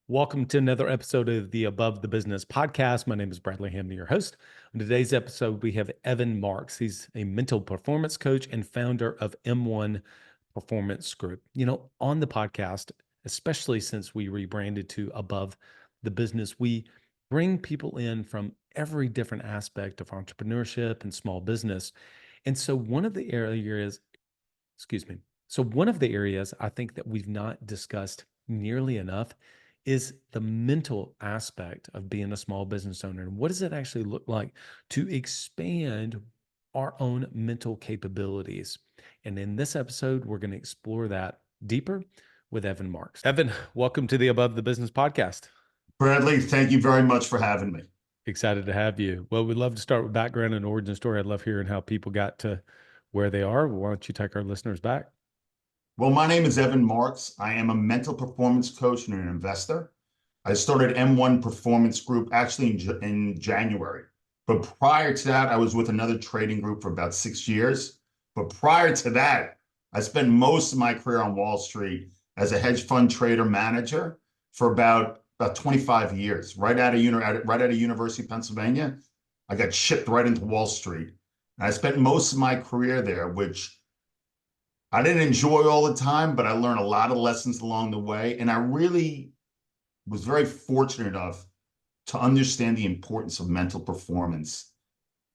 Welcome to another episode of the Above the Business podcast. My name is Bradley Hamney, your host. On today's episode, we have Evan Marks. He's a mental performance coach and founder of M1 Performance Group. On the podcast, especially since we rebranded to Above the Business, we bring people in from every different aspect of entrepreneurship and small business. And so one of the areas I think that we've not discussed nearly enough is the mental aspect of being a small business owner. And what does it actually look like to expand our own mental capabilities? And in this episode, we're going to explore that deeper with Evan Marks. Evan, welcome to the Above the Business podcast. Bradley, thank you very much for having me. Excited to have you. Well, we'd love to start with background and origin story. I'd love hearing how people got to where they are. Why don't you take our listeners back? Well, my name is Evan Marks. I am a mental performance coach and an investor. I started M1 Performance Group actually in January. But prior to that, I was with another trading group for about 6 years. But prior to that, I spent most of my career on Wall Street as a hedge fund trader manager for about 25 years. Right out of University of Pennsylvania, I got shipped right into Wall Street. And I spent most of my career there, which I didn't enjoy all the time, but I learned a lot of lessons along the way. And I really was very fortunate enough to understand the importance of mental performance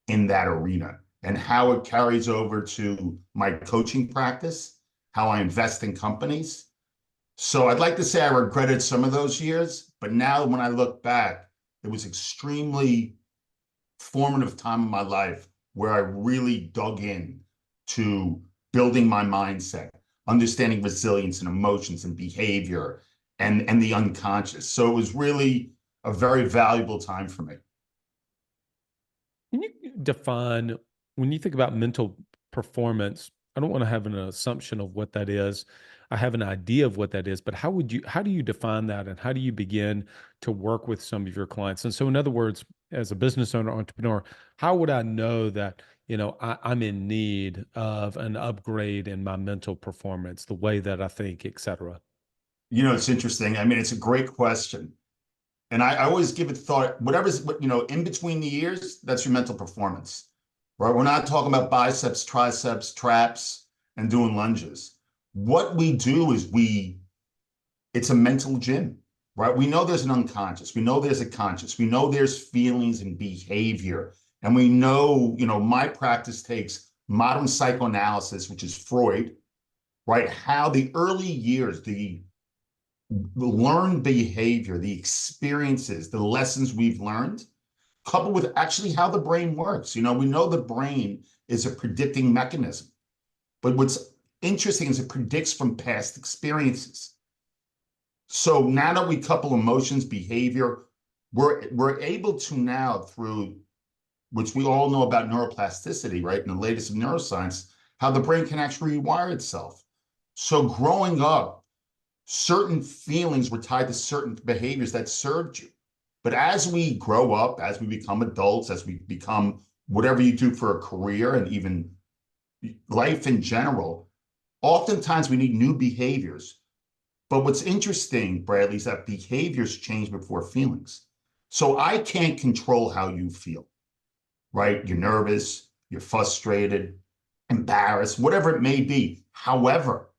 in that arena and how it carries over to my coaching practice, how I invest in companies. So I'd like to say I regretted some of those years, but now when I look back, it was extremely formative time in my life where I really dug in to building my mindset, understanding resilience and emotions and behavior and the unconscious. So it was really a very valuable time for me. Can you define, when you think about mental performance, I don't want to have an assumption of what that is. I have an idea of what that is, but how do you define that and how do you begin to work with some of your clients? And so in other words, as a business owner, entrepreneur, how would I know that, I'm in need of an upgrade in my mental performance, the way that I think, et cetera? It's interesting. I mean, it's a great question. And I always give it thought, whatever's, in between the ears, that's your mental performance, right? We're not talking about biceps, triceps, traps, and doing lunges. What we do is it's a mental gym, right? We know there's an unconscious. We know there's a conscious. We know there's feelings and behavior. And we know, my practice takes modern psychoanalysis, which is Freud, right? How the early years, the learned behavior, the experiences, the lessons we've learned, coupled with actually how the brain works. We know the brain is a predicting mechanism. But what's interesting is it predicts from past experiences. So now that we couple emotions, behavior, we're able to now, through which we all know about neuroplasticity, right? In the latest of neuroscience, how the brain can actually rewire itself. So growing up, certain feelings were tied to certain behaviors that served you. But as we grow up, as we become adults, as we become whatever you do for a career and even life in general, oftentimes we need new behaviors. But what's interesting, Bradley, is that behaviors change before feelings. So I can't control how you feel, right? You're nervous, you're frustrated, embarrassed, whatever it may be. However,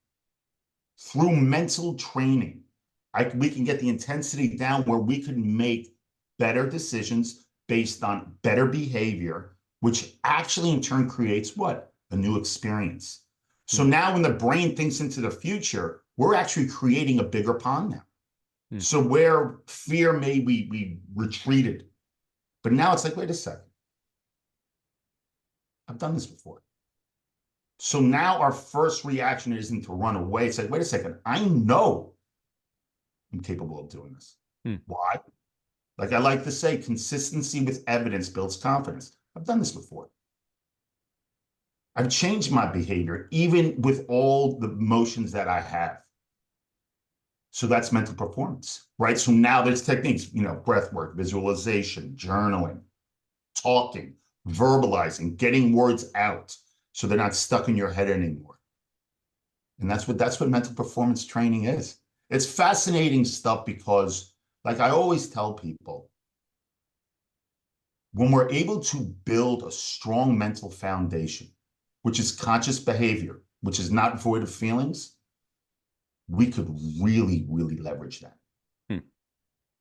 through mental training, we can get the intensity down where we can make better decisions based on better behavior, which actually in turn creates what? A new experience. So now when the brain thinks into the future, we're actually creating a bigger pond now. So where fear may we retreated, but now it's like, wait a second. I've done this before. So now our first reaction isn't to run away. It's like, wait a second, I know I'm capable of doing this. Why? Like I like to say, consistency with evidence builds confidence. I've done this before. I've changed my behavior, even with all the emotions that I have. So that's mental performance, right? So now there's techniques, breath work, visualization, journaling, talking, verbalizing, getting words out so they're not stuck in your head anymore. And that's what mental performance training is. It's fascinating stuff because Like I always tell people, when we're able to build a strong mental foundation, which is conscious behavior, which is not void of feelings, we could really, really leverage that. Hmm.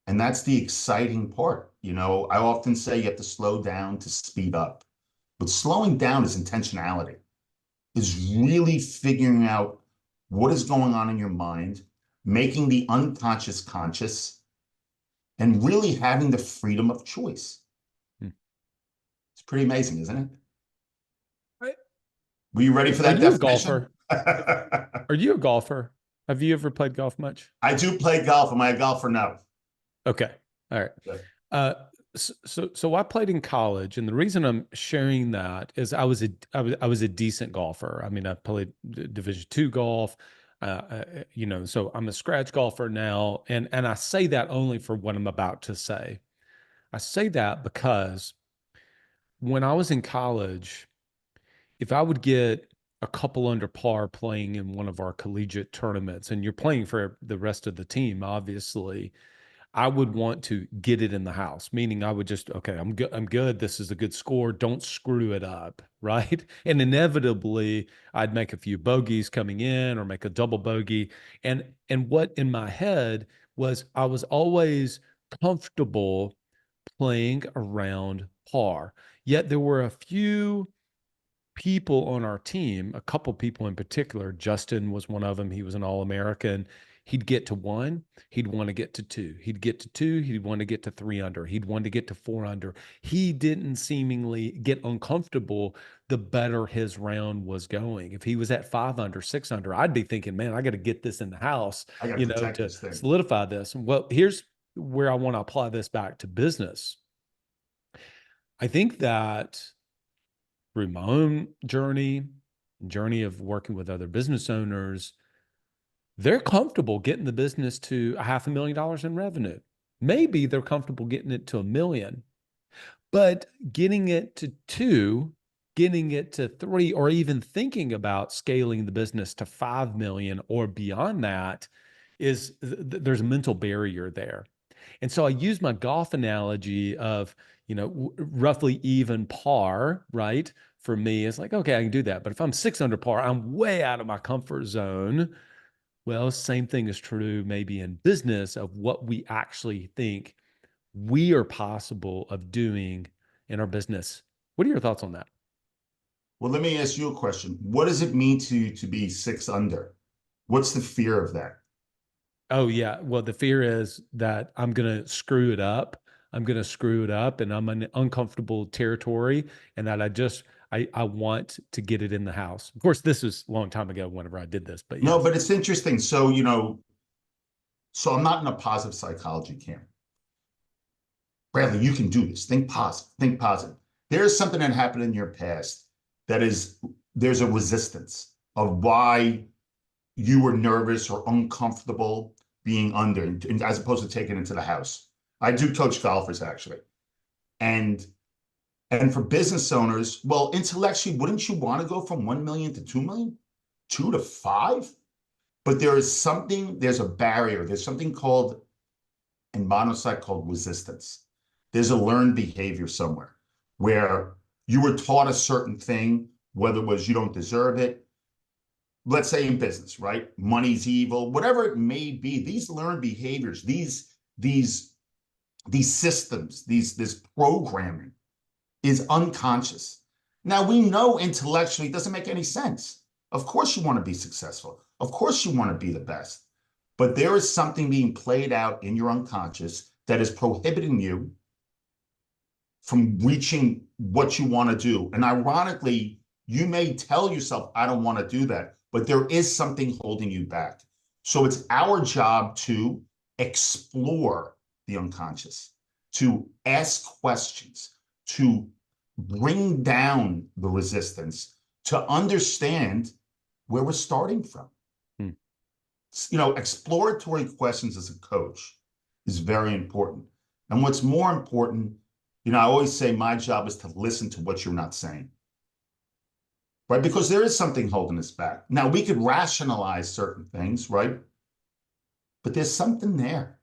And that's the exciting part. You know, I often say you have to slow down to speed up, but slowing down is intentionality, is really figuring out what is going on in your mind, making the unconscious conscious, and really having the freedom of choice. Hmm. It's pretty amazing, isn't it? Right. Were you ready for Are that you a definition? golfer? Are you a golfer? Have you ever played golf much? I do play golf. Am I a golfer? No. Okay. All right. Yeah. Uh, so I played in college, and the reason I'm sharing that is I was a decent golfer. I mean, I played Division II golf. So I'm a scratch golfer now, and I say that only for what I'm about to say. I say that because when I was in college, if I would get a couple under par playing in one of our collegiate tournaments, and you're playing for the rest of the team, obviously, I would want to get it in the house, meaning I would just, okay, I'm good. I'm good. This is a good score. Don't screw it up. Right. And inevitably I'd make a few bogeys coming in or make a double bogey. And what in my head was I was always comfortable playing around par. Yet there were a few people on our team, a couple people in particular. Justin was one of them. He was an All-American. He'd get to one, he'd want to get to two. He'd get to two, he'd want to get to three under. He'd want to get to four under. He didn't seemingly get uncomfortable the better his round was going. If he was at five under, six under, I'd be thinking, man, I got to get this in the house, I got to protect to this thing. solidify this. Well, here's where I want to apply this back to business. I think that through my own journey of working with other business owners, they're comfortable getting the business to $500,000 in revenue. Maybe they're comfortable getting it to 1 million, but getting it to two, getting it to three, or even thinking about scaling the business to 5 million or beyond that there's a mental barrier there. And so I use my golf analogy of, roughly even par, right? For me, it's like, okay, I can do that. But if I'm six under par, I'm way out of my comfort zone. Well, same thing is true maybe in business of what we actually think we are possible of doing in our business. What are your thoughts on that? Well, let me ask you a question. What does it mean to be six under? What's the fear of that? Oh yeah. Well, the fear is that I'm going to screw it up. I'm going to screw it up and I'm in uncomfortable territory and that I want to get it in the house. Of course, this was a long time ago whenever I did this, but No, yes. but it's interesting. So, so I'm not in a positive psychology camp. Bradley, you can do this. Think positive. Think positive. There's something that happened in your past that is, there's a resistance of why you were nervous or uncomfortable being under, as opposed to taking it to the house. I do coach golfers actually. And and for business owners, well, intellectually, wouldn't you want to go from 1 million to 2 million, 2 to 5? But there's a barrier. There's something called in monocyte called resistance. There's a learned behavior somewhere where you were taught a certain thing, whether it was you don't deserve it. Let's say in business, right? Money's evil, whatever it may be. These learned behaviors, these systems, this programming is unconscious. Now we know intellectually it doesn't make any sense. Of course you want to be successful. Of course you want to be the best. But there is something being played out in your unconscious that is prohibiting you from reaching what you want to do. And ironically, you may tell yourself, I don't want to do that, but there is something holding you back. So it's our job to explore the unconscious, to ask questions, to bring down the resistance, to understand where we're starting from. Hmm. Exploratory questions as a coach is very important. And what's more important, I always say my job is to listen to what you're not saying, right? Because there is something holding us back. Now, we could rationalize certain things, right? But there's something there.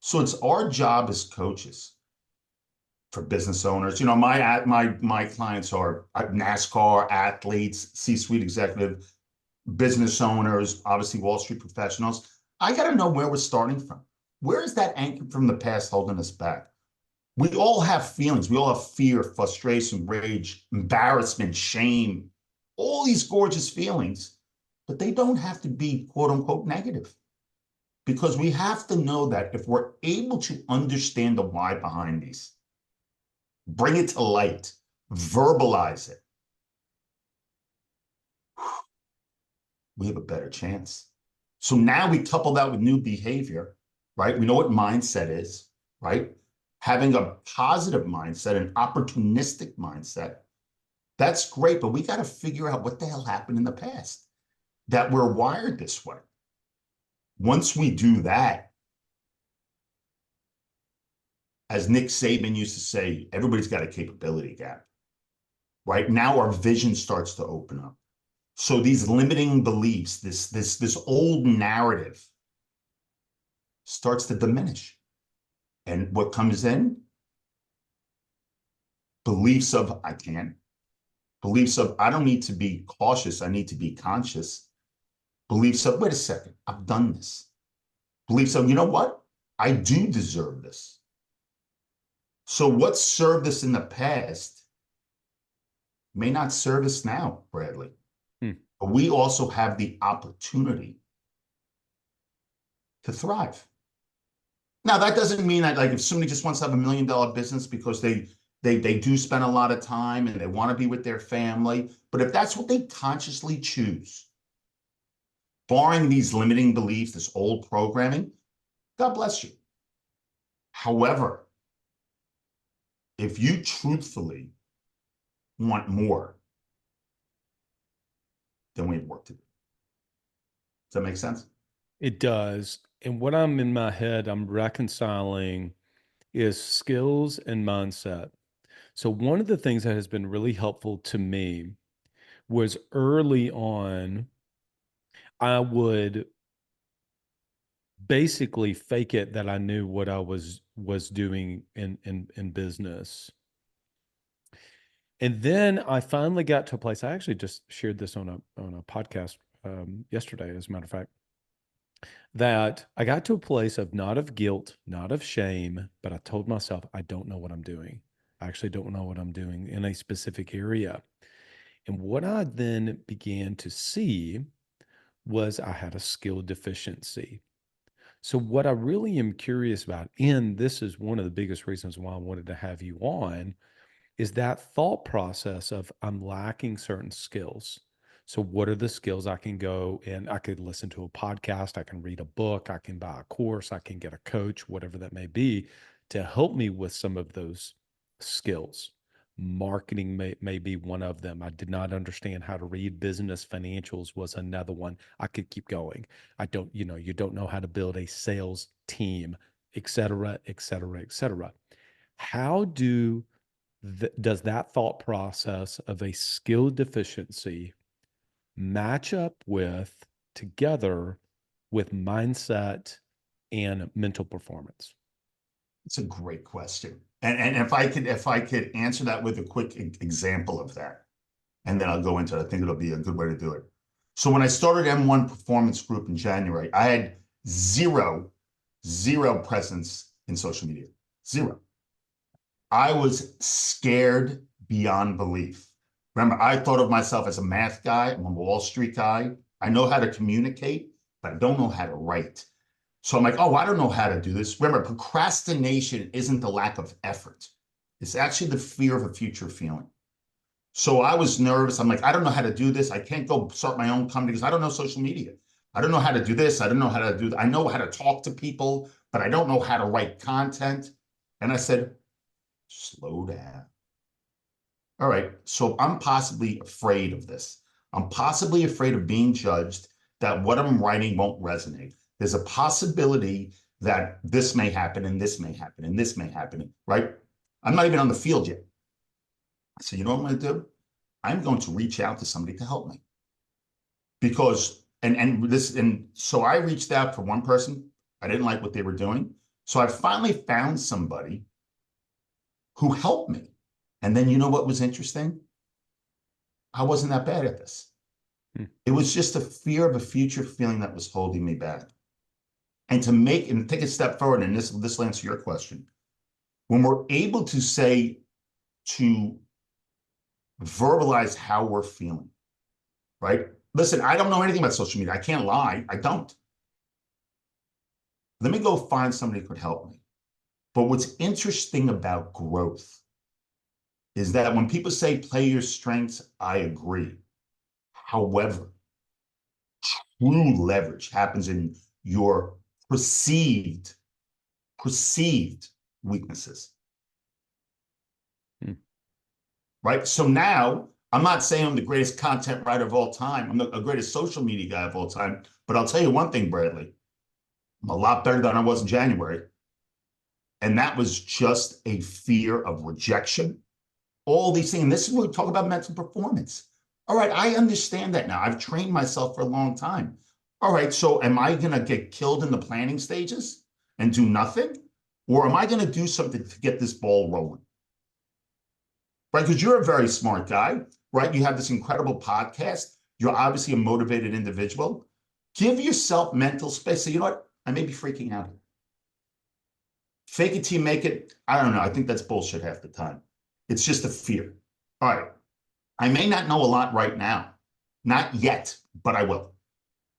So it's our job as coaches for business owners. You know, my clients are NASCAR athletes, C-suite executive, business owners, obviously Wall Street professionals. I got to know where we're starting from. Where is that anchor from the past holding us back? We all have feelings. We all have fear, frustration, rage, embarrassment, shame, all these gorgeous feelings, but they don't have to be quote unquote negative, because we have to know that if we're able to understand the why behind these, bring it to light, verbalize it, we have a better chance. So now we couple that with new behavior, right? We know what mindset is, right? Having a positive mindset, an opportunistic mindset, that's great, but we got to figure out what the hell happened in the past that we're wired this way. Once we do that, as Nick Saban used to say, everybody's got a capability gap, right? Now our vision starts to open up. So these limiting beliefs, this old narrative starts to diminish. And what comes in? Beliefs of I can't, beliefs of I don't need to be cautious, I need to be conscious. Beliefs of, wait a second, I've done this. Beliefs of, you know what? I do deserve this. So what served us in the past may not serve us now, Bradley. But we also have the opportunity to thrive. Now, that doesn't mean that, like, if somebody just wants to have $1 million business because they do spend a lot of time and they want to be with their family, but if that's what they consciously choose, barring these limiting beliefs, this old programming, God bless you. However, if you truthfully want more, then we have work to do. Does that make sense? It does. And what I'm in my head, I'm reconciling is skills and mindset. So, one of the things that has been really helpful to me was early on, I would basically fake it that I knew what I was doing in business. And then I finally got to a place. I actually just shared this on a podcast yesterday, as a matter of fact, that I got to a place of not of guilt, not of shame, but I told myself, I don't know what I'm doing. I actually don't know what I'm doing in a specific area. And what I then began to see was I had a skill deficiency. So, what I really am curious about, and this is one of the biggest reasons why I wanted to have you on, is that thought process of I'm lacking certain skills. So, what are the skills I can go and I could listen to a podcast, I can read a book, I can buy a course, I can get a coach, whatever that may be, to help me with some of those skills. Marketing may be one of them. I did not understand how to read business financials was another one. I could keep going. I don't, you don't know how to build a sales team, et cetera, et cetera, et cetera. How does that thought process of a skill deficiency match up with together with mindset and mental performance? It's a great question. And if I could answer that with a quick example of that, and then I'll go into it. I think it'll be a good way to do it. So when I started M1 Performance Group in January, I had zero presence in social media. Zero. I was scared beyond belief. Remember, I thought of myself as a math guy. I'm a Wall Street guy. I know how to communicate, but I don't know how to write. So I'm like, oh, I don't know how to do this. Remember, procrastination isn't the lack of effort. It's actually the fear of a future feeling. So I was nervous. I'm like, I don't know how to do this. I can't go start my own company because I don't know social media. I don't know how to do this. I don't know how to do that. I know how to talk to people, but I don't know how to write content. And I said, slow down. All right. So I'm possibly afraid of this. I'm possibly afraid of being judged, that what I'm writing won't resonate. There's a possibility that this may happen and this may happen and this may happen, right? I'm not even on the field yet. So you know what I'm going to do? I'm going to reach out to somebody to help me. Because, and so I reached out for one person. I didn't like what they were doing. So I finally found somebody who helped me. And then you know what was interesting? I wasn't that bad at this. Hmm. It was just a fear of a future feeling that was holding me back. And to make and take a step forward, and this will answer your question. When we're able to say, to verbalize how we're feeling, right? Listen, I don't know anything about social media. I can't lie. I don't. Let me go find somebody who could help me. But what's interesting about growth is that when people say play your strengths, I agree. However, true leverage happens in your perceived weaknesses, Hmm. right? So now I'm not saying I'm the greatest content writer of all time. I'm the greatest social media guy of all time. But I'll tell you one thing, Bradley, I'm a lot better than I was in January. And that was just a fear of rejection. All these things. And this is where we talk about mental performance. All right, I understand that now. I've trained myself for a long time. All right, so am I going to get killed in the planning stages and do nothing? Or am I going to do something to get this ball rolling? Right? Because you're a very smart guy, right? You have this incredible podcast. You're obviously a motivated individual. Give yourself mental space. So, you know what? I may be freaking out. Fake it till you make it. I don't know. I think that's bullshit half the time. It's just a fear. All right. I may not know a lot right now, not yet, but I will.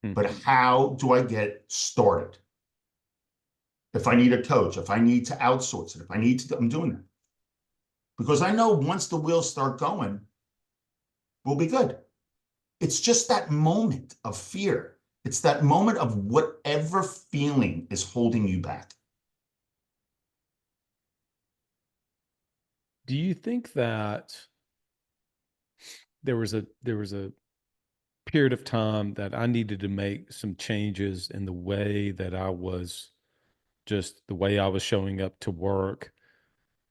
Hmm. But how do I get started? If I need a coach, if I need to outsource it, if I need to, I'm doing that. Because I know once the wheels start going, we'll be good. It's just that moment of fear. It's that moment of whatever feeling is holding you back. Do you think that there was a period of time that I needed to make some changes in the way that I was just the way I was showing up to work,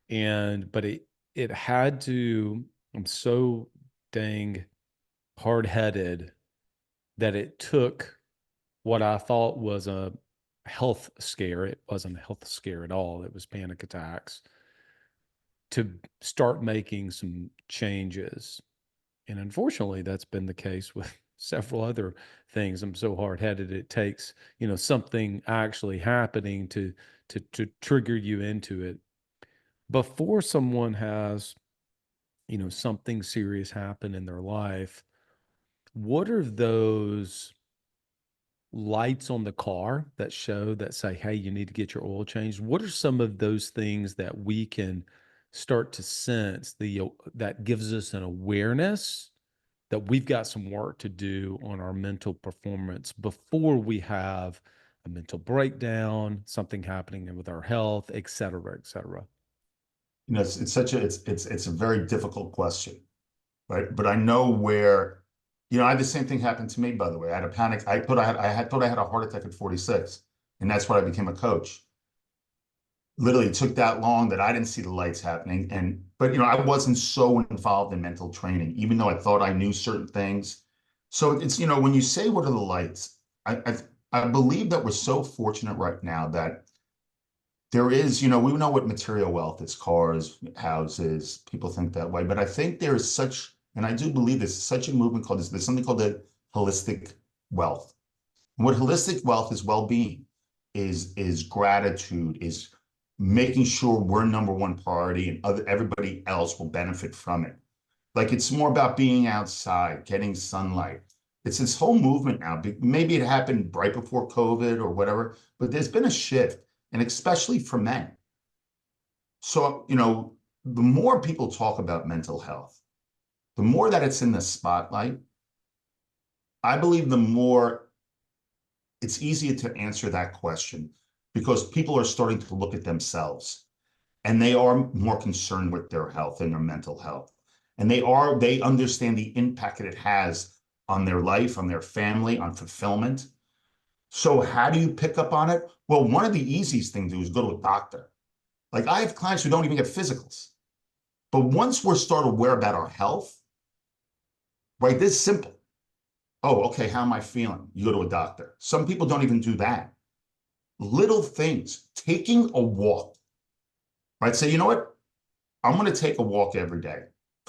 and but it had to, I'm so dang hard-headed that it took what I thought was a health scare. It wasn't a health scare at all. It was panic attacks to start making some changes. And unfortunately, that's been the case with several other things. I'm so hard-headed. It takes, something actually happening to trigger you into it. Before someone has, something serious happen in their life, what are those lights on the car that say, hey, you need to get your oil changed? What are some of those things that we can start to sense that gives us an awareness that we've got some work to do on our mental performance before we have a mental breakdown, something happening with our health, et cetera, et cetera? It's such a it's a very difficult question, right? But I know where, I had the same thing happen to me, by the way. I had a panic. I had a heart attack at 46, and that's why I became a coach. Literally, it took that long that I didn't see the lights happening. But I wasn't so involved in mental training, even though I thought I knew certain things. So it's, when you say what are the lights, I believe that we're so fortunate right now that there is, we know what material wealth is, cars, houses, people think that way. But I think there is such, and I do believe there's such a movement called this, there's something called the holistic wealth. And what holistic wealth is well-being, is gratitude, is making sure we're number one priority and everybody else will benefit from it. Like it's more about being outside, getting sunlight. It's this whole movement now. Maybe it happened right before COVID or whatever, but there's been a shift, and especially for men. So, the more people talk about mental health, the more that it's in the spotlight, I believe the more it's easier to answer that question because people are starting to look at themselves and they are more concerned with their health and their mental health. And they understand the impact that it has on their life, on their family, on fulfillment. So how do you pick up on it? Well, one of the easiest things to do is go to a doctor. Like I have clients who don't even get physicals. But once we're start aware about our health, right, this is simple. Oh, okay, how am I feeling? You go to a doctor. Some people don't even do that. little things, taking a walk, right? Say, you know what? I'm going to take a walk every day,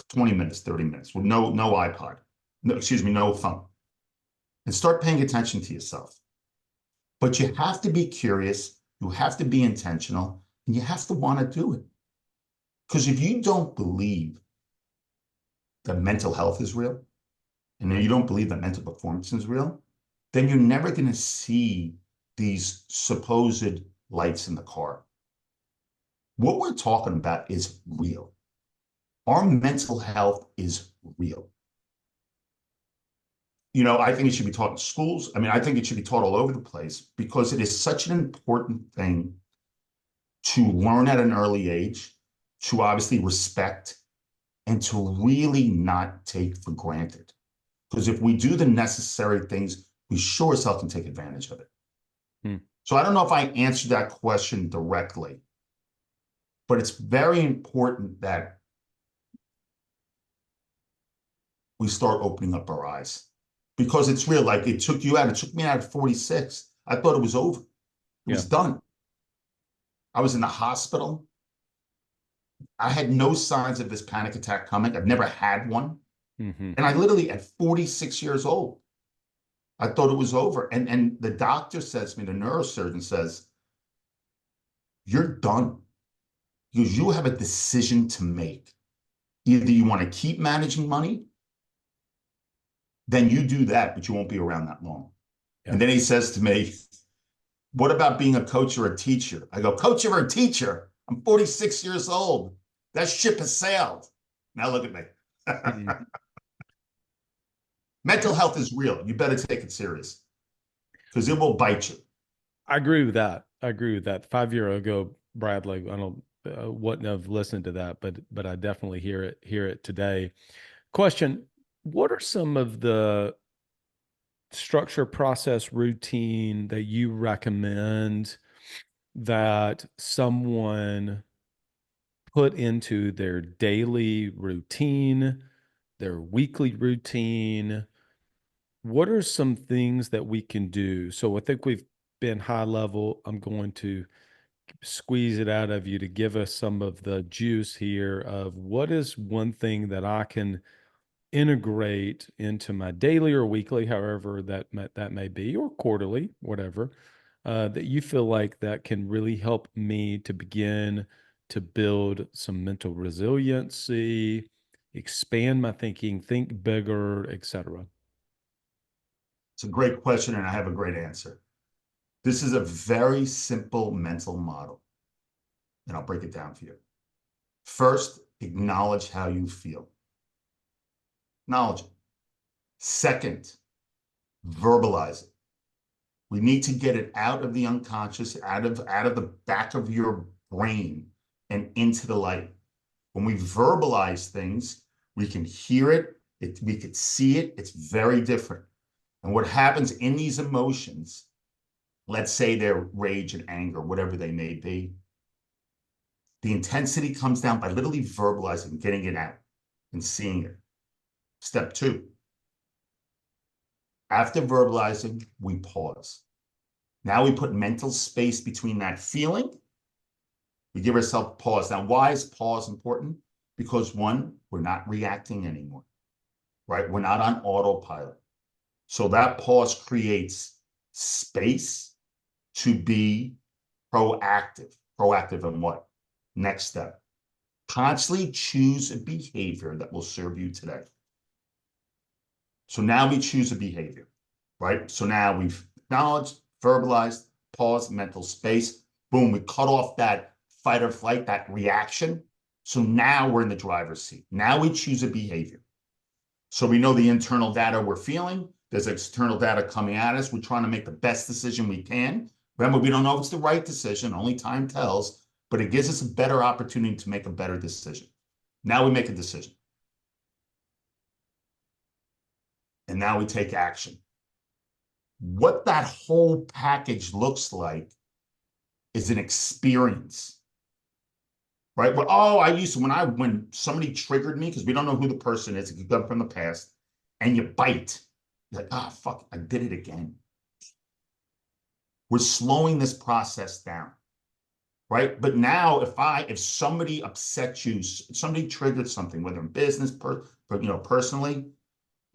20 minutes, 30 minutes with no iPod, no, excuse me, no phone, and start paying attention to yourself. But you have to be curious, you have to be intentional, and you have to want to do it. Because if you don't believe that mental health is real, and you don't believe that mental performance is real, then you're never going to see these supposed lights in the car. What we're talking about is real. Our mental health is real. You know, I think it should be taught in schools. I mean, I think it should be taught all over the place because it is such an important thing to learn at an early age, to obviously respect, and to really not take for granted. Because if we do the necessary things, we sure as hell can take advantage of it. Hmm. So I don't know if I answered that question directly, but it's very important that we start opening up our eyes because it's real. Like it took you out, it took me out at 46. I thought it was over. It Yeah. was done. I was in the hospital. I had no signs of this panic attack coming. I've never had one. Hmm. And I literally, at 46 years old, I thought it was over. And the doctor says to me, the neurosurgeon says, you're done. Because you have a decision to make. Either you want to keep managing money, then you do that, but you won't be around that long. Yeah. And then he says to me, what about being a coach or a teacher? I go, coach or a teacher? I'm 46 years old. That ship has sailed. Now look at me. Mhm. Mental health is real. You better take it serious because it will bite you. I agree with that. I agree with that. 5 year ago, Bradley, I don't wouldn't have listened to that, but I definitely hear it today. Question: what are some of the structure, process, routine that you recommend that someone put into their daily routine, their weekly routine? What are some things that we can do? So I think we've been high level. I'm going to squeeze it out of you to give us some of the juice here of what is one thing that I can integrate into my daily or weekly, however that may be, or quarterly, whatever, that you feel like that can really help me to begin to build some mental resiliency, expand my thinking, think bigger, etc. It's a great question, and I have a great answer. This is a very simple mental model, and I'll break it down for you. First, acknowledge how you feel. Acknowledge it. Second, verbalize it. We need to get it out of the unconscious, out of the back of your brain and into the light. When we verbalize things, we can hear it, we can see it. It's very different. And what happens in these emotions, let's say they're rage and anger, whatever they may be, the intensity comes down by literally verbalizing, getting it out and seeing it. Step two, after verbalizing, we pause. Now we put mental space between that feeling. We give ourselves pause. Now, why is pause important? Because one, we're not reacting anymore, right? We're not on autopilot. So that pause creates space to be proactive. Proactive in what? Next step. Constantly choose a behavior that will serve you today. So now we choose a behavior, right? So now we've acknowledged, verbalized, pause, mental space. Boom, we cut off that fight or flight, that reaction. So now we're in the driver's seat. Now we choose a behavior. So we know the internal data we're feeling. There's external data coming at us. We're trying to make the best decision we can. Remember, we don't know if it's the right decision. Only time tells. But it gives us a better opportunity to make a better decision. Now we make a decision. And now we take action. What that whole package looks like is an experience, right? Well, oh, I used to, when somebody triggered me, because we don't know who the person is, it could come from the past, and you bite. You're like, ah, fuck, I did it again. We're slowing this process down, right? But now if somebody upsets you, somebody triggered something, whether in business, personally,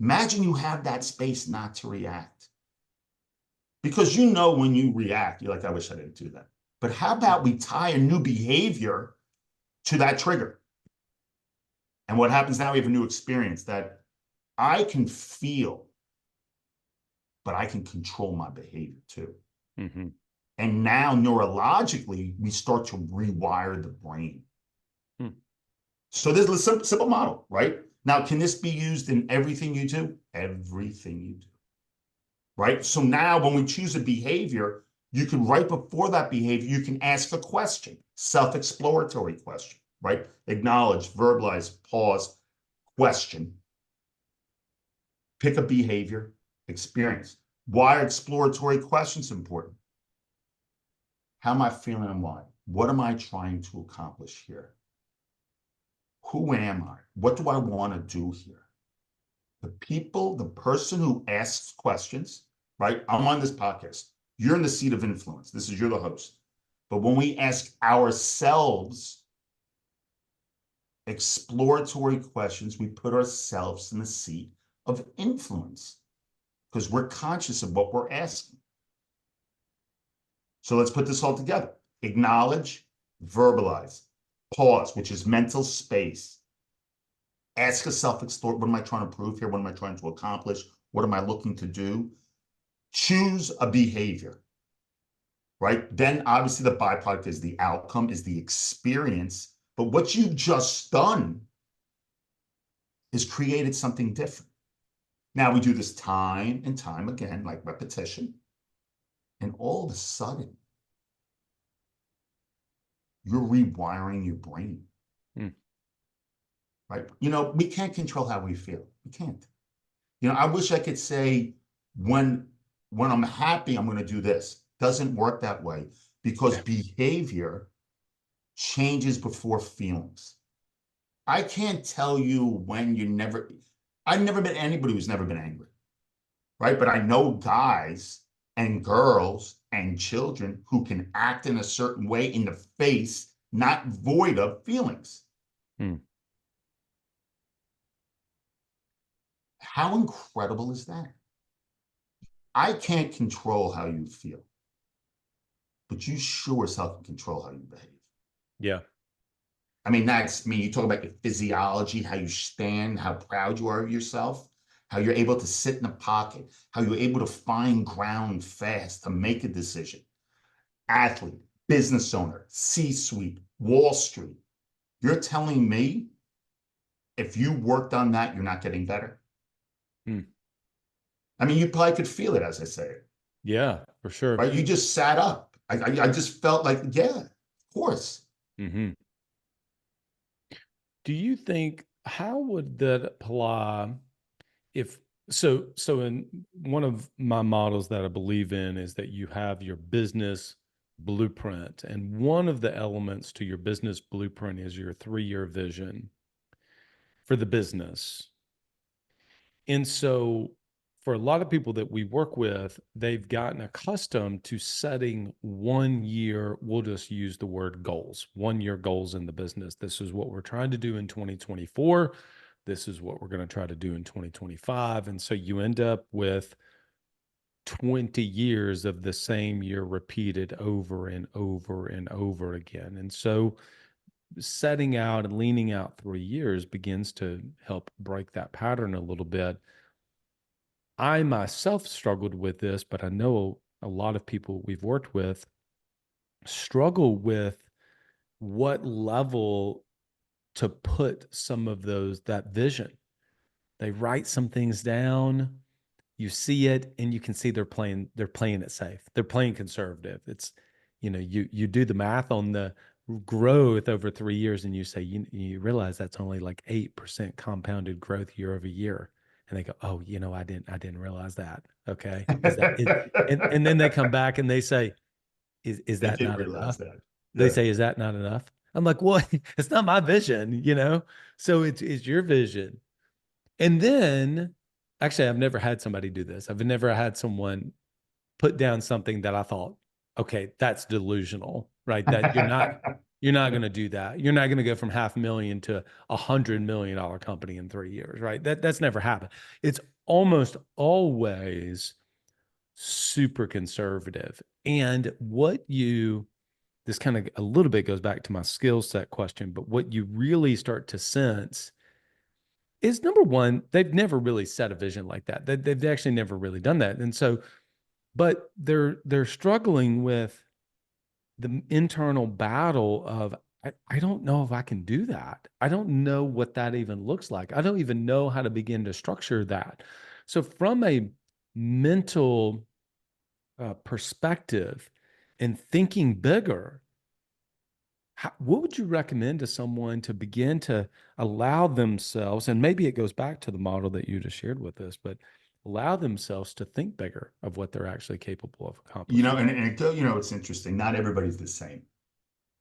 imagine you have that space not to react. Because when you react, you're like, I wish I didn't do that. But how about we tie a new behavior to that trigger? And what happens now, we have a new experience that I can feel, but I can control my behavior too. Mm-hmm. And now neurologically, we start to rewire the brain. Hmm. So there's a simple model, right? Now, can this be used in everything you do? Everything you do, right? So now when we choose a behavior, you can, right before that behavior, you can ask a question, self-exploratory question, right? Acknowledge, verbalize, pause, question, pick a behavior, experience. Why are exploratory questions important? How am I feeling and why? What am I trying to accomplish here? Who am I? What do I want to do here? The person who asks questions, right? I'm on this podcast. You're in the seat of influence. You're the host. But when we ask ourselves exploratory questions, we put ourselves in the seat of influence because we're conscious of what we're asking. So let's put this all together. Acknowledge, verbalize, pause, which is mental space. Ask a self-explore, what am I trying to prove here? What am I trying to accomplish? What am I looking to do? Choose a behavior, right? Then obviously the byproduct is the outcome, is the experience. But what you've just done is created something different. Now we do this time and time again, like repetition. And all of a sudden, you're rewiring your brain. Hmm. Right? We can't control how we feel. We can't. I wish I could say when I'm happy, I'm going to do this. Doesn't work that way because Yeah. behavior changes before feelings. I can't tell you when I've never met anybody who's never been angry, right? But I know guys and girls and children who can act in a certain way in the face, not void of feelings. Hmm. How incredible is that? I can't control how you feel, but you sure as hell can control how you behave. Yeah. You talk about your physiology, how you stand, how proud you are of yourself, how you're able to sit in the pocket, how you're able to find ground fast to make a decision. Athlete, business owner, C-suite, Wall Street. You're telling me if you worked on that, you're not getting better? Hmm. You probably could feel it as I say it, Yeah, for sure. right? You just sat up. I just felt like, yeah, of course. Mm-hmm. Do you think how would that apply if so in one of my models that I believe in is that you have your business blueprint, and one of the elements to your business blueprint is your 3-year vision for the business. And so for a lot of people that we work with, they've gotten accustomed to setting 1 year, we'll just use the word goals, 1 year goals in the business. This is what we're trying to do in 2024. This is what we're going to try to do in 2025. And so you end up with 20 years of the same year repeated over and over and over again. And so setting out and leaning out 3 years begins to help break that pattern a little bit. I myself struggled with this, but I know a lot of people we've worked with struggle with what level to put some of that vision. They write some things down, you see it, and you can see they're playing it safe. They're playing conservative. It's, you do the math on the growth over 3 years and you say, you realize that's only like 8% compounded growth year over year. And they go, oh, I didn't realize that. Okay. Is that it? And then they come back and they say, is I that didn't not realize enough? that. They Yeah. say, is that not enough? I'm like, well, it's not my vision. So it's your vision. And then actually, I've never had somebody do this. I've never had someone put down something that I thought okay, that's delusional, right? That you're not going to do that. You're not going to go from 500,000 to $100 million company in 3 years, right? That's never happened. It's almost always super conservative. And this kind of a little bit goes back to my skill set question, but what you really start to sense is number one, they've never really set a vision like that. They've actually never really done that. And so, but they're struggling with the internal battle of I don't know if I can do that. I don't know what that even looks like. I don't even know how to begin to structure that. So from a mental perspective and thinking bigger, what would you recommend to someone to begin to allow themselves, and maybe it goes back to the model that you just shared with us, but allow themselves to think bigger of what they're actually capable of You accomplishing? know, it's interesting. Not everybody's the same,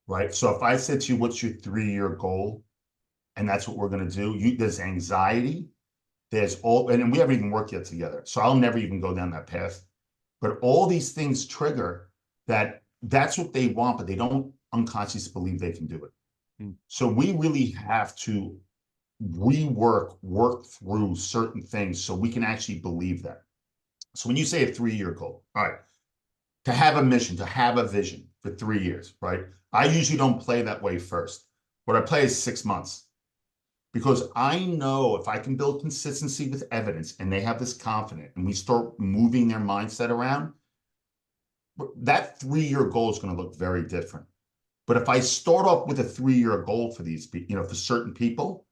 right? So if I said to you, what's your 3-year goal? And that's what we're going to do. There's anxiety. There's all, and we haven't even worked yet together. So I'll never even go down that path. But all these things trigger that's what they want, but they don't unconsciously believe they can do it. Mm. So we really have to work through certain things so we can actually believe that. So when you say a 3-year goal, all right, to have a mission, to have a vision for 3 years, right? I usually don't play that way first. What I play is 6 months because I know if I can build consistency with evidence and they have this confidence and we start moving their mindset around, that 3-year goal is going to look very different. But if I start off with a 3-year goal for these, for certain people,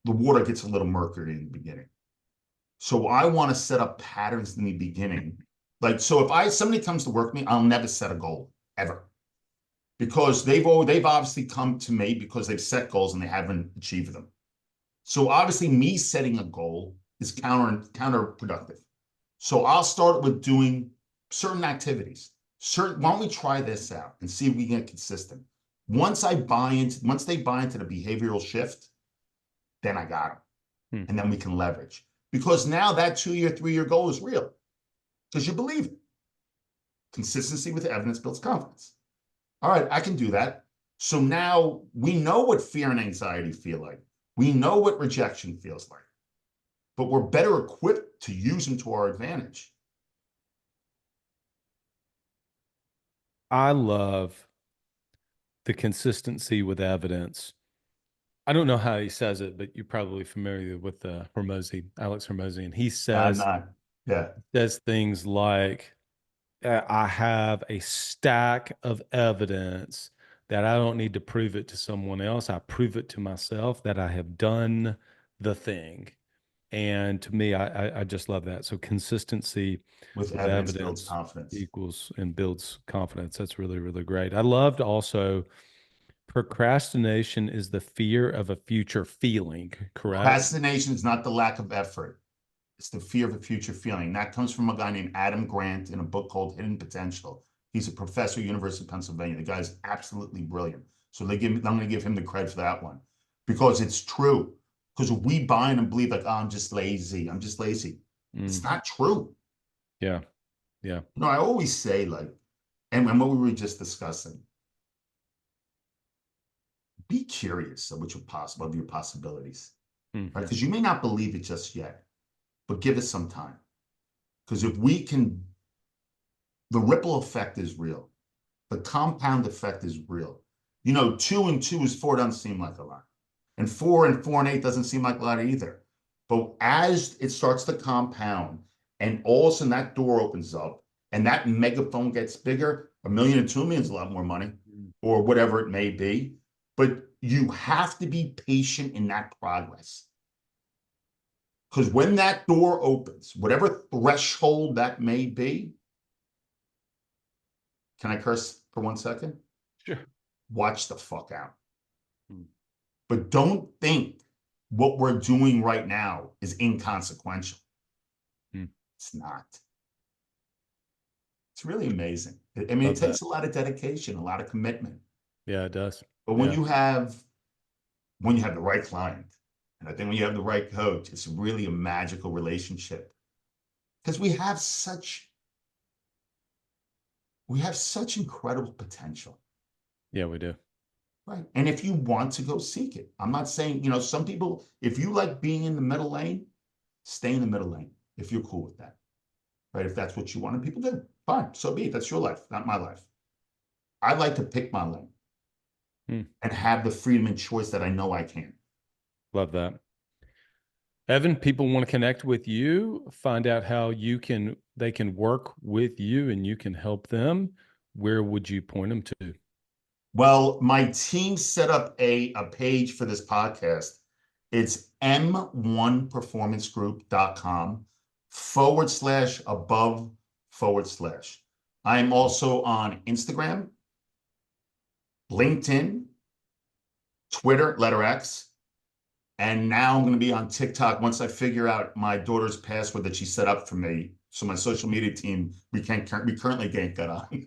the water gets a little murkier in the beginning. So I want to set up patterns in the beginning. Like, so if somebody comes to work with me, I'll never set a goal ever because they've obviously come to me because they've set goals and they haven't achieved them. So obviously me setting a goal is counterproductive. So I'll start with doing certain activities. Why don't we try this out and see if we can get consistent? Once they buy into the behavioral shift, then I got them. Hmm. And then we can leverage. Because now that 2-year, 3-year goal is real. Because you believe it. Consistency with evidence builds confidence. All right, I can do that. So now we know what fear and anxiety feel like. We know what rejection feels like. But we're better equipped to use them to our advantage. I love the consistency with evidence. I don't know how he says it, but you're probably familiar with Alex Hormozy, and he I'm says not. Yeah. says things like, I have a stack of evidence that I don't need to prove it to someone else. I prove it to myself that I have done the thing. And to me, I just love that. So consistency With with evidence builds evidence confidence. equals and builds confidence. That's really, really great. I loved also procrastination is the fear of a future feeling, correct? Procrastination is not the lack of effort. It's the fear of a future feeling. That comes from a guy named Adam Grant in a book called Hidden Potential. He's a professor at University of Pennsylvania. The guy's absolutely brilliant. So I'm going to give him the credit for that one because it's true. Because we buy in and believe like, oh, I'm just lazy. I'm just lazy. It's Mm, not true. yeah, yeah. I always say like, and what we were just discussing, be curious of of your possibilities, right? Hmm. Because you may not believe it just yet, but give it some time. Because if we can, the ripple effect is real. The compound effect is real. 2 and 2 is 4 doesn't seem like a lot. And 4 and 8 doesn't seem like a lot either. But as it starts to compound and all of a sudden that door opens up and that megaphone gets bigger, 1 million and 2 million is a lot more money or whatever it may be. But you have to be patient in that progress. Because when that door opens, whatever threshold that may be, can I curse for 1 second? Sure. Watch the fuck out. Mm. But don't think what we're doing right now is inconsequential. Mm. It's not. It's really amazing. I mean, it Love that. takes a lot of dedication, a lot of commitment. Yeah, it does. But Yeah. when you have the right client, and I think when you have the right coach, it's really a magical relationship. Because we have such We have such incredible potential. Yeah, we do. Right. And if you want to go seek it, I'm not saying, some people, if you like being in the middle lane, stay in the middle lane if you're cool with that. Right. If that's what you want, and people do, fine. So be it. That's your life, not my life. I like to pick my lane Hmm. and have the freedom and choice that I know I can. Love that. Evan, people want to connect with you, find out how they can work with you and you can help them. Where would you point them to? Well, my team set up a page for this podcast. It's m1performancegroup.com/above/. I'm also on Instagram, LinkedIn, Twitter, letter X, and now I'm going to be on TikTok once I figure out my daughter's password that she set up for me. So my social media team, we currently can't get on.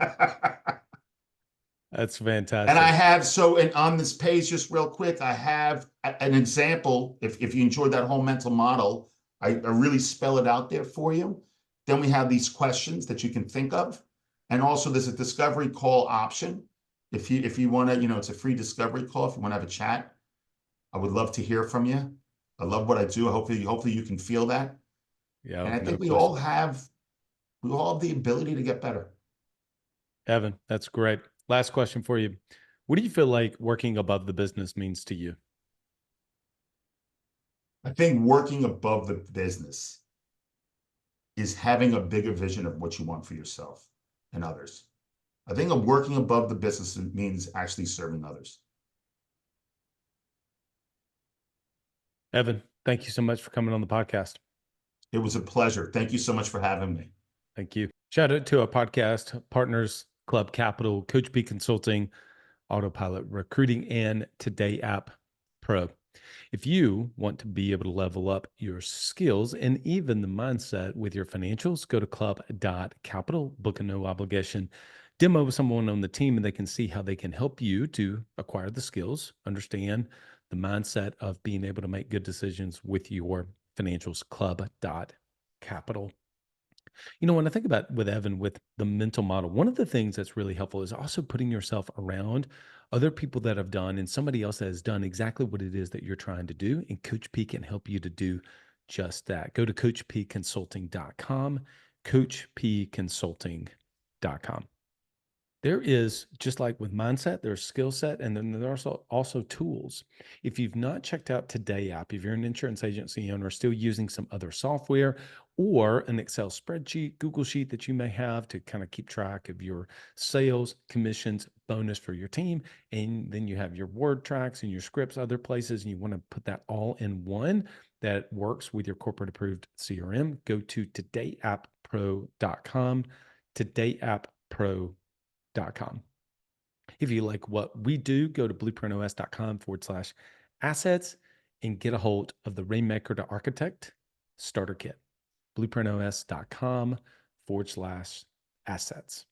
That's And I fantastic. have, and on this page, just real quick, I have an example. If you enjoyed that whole mental model, I really spell it out there for you. Then we have these questions that you can think of. And also there's a discovery call option. If you want to, it's a free discovery call. If you want to have a chat, I would love to hear from you. I love what I do. Hopefully you can feel that. Yeah, And I no think question. we all have the ability to get better. Evan, that's great. Last question for you. What do you feel like working above the business means to you? I think working above the business is having a bigger vision of what you want for yourself and others. I think of working above the business means actually serving others. Evan, thank you so much for coming on the podcast. It was a pleasure. Thank you so much for having me. Thank you. Shout out to our podcast partners, Club Capital, Coach P Consulting, Autopilot Recruiting, and Today App Pro. If you want to be able to level up your skills and even the mindset with your financials, go to club.capital, book a no obligation demo with someone on the team, and they can see how they can help you to acquire the skills, understand the mindset of being able to make good decisions with your financials. Club.capital. When I think about with Evan, with the mental model, one of the things that's really helpful is also putting yourself around other people that have done and somebody else that has done exactly what it is that you're trying to do. And Coach P can help you to do just that. Go to coachpconsulting.com, coachpconsulting.com. There is, just like with mindset, there's skill set, and then there's also tools. If you've not checked out Today app, if you're an insurance agency owner still using some other software or an Excel spreadsheet, Google Sheet that you may have to kind of keep track of your sales, commissions, bonus for your team, and then you have your word tracks and your scripts other places, and you want to put that all in one that works with your corporate approved CRM, go to todayappro.com, todayappro.com. If you like what we do, go to blueprintos.com/assets and get a hold of the Rainmaker to Architect Starter Kit. blueprintos.com/assets.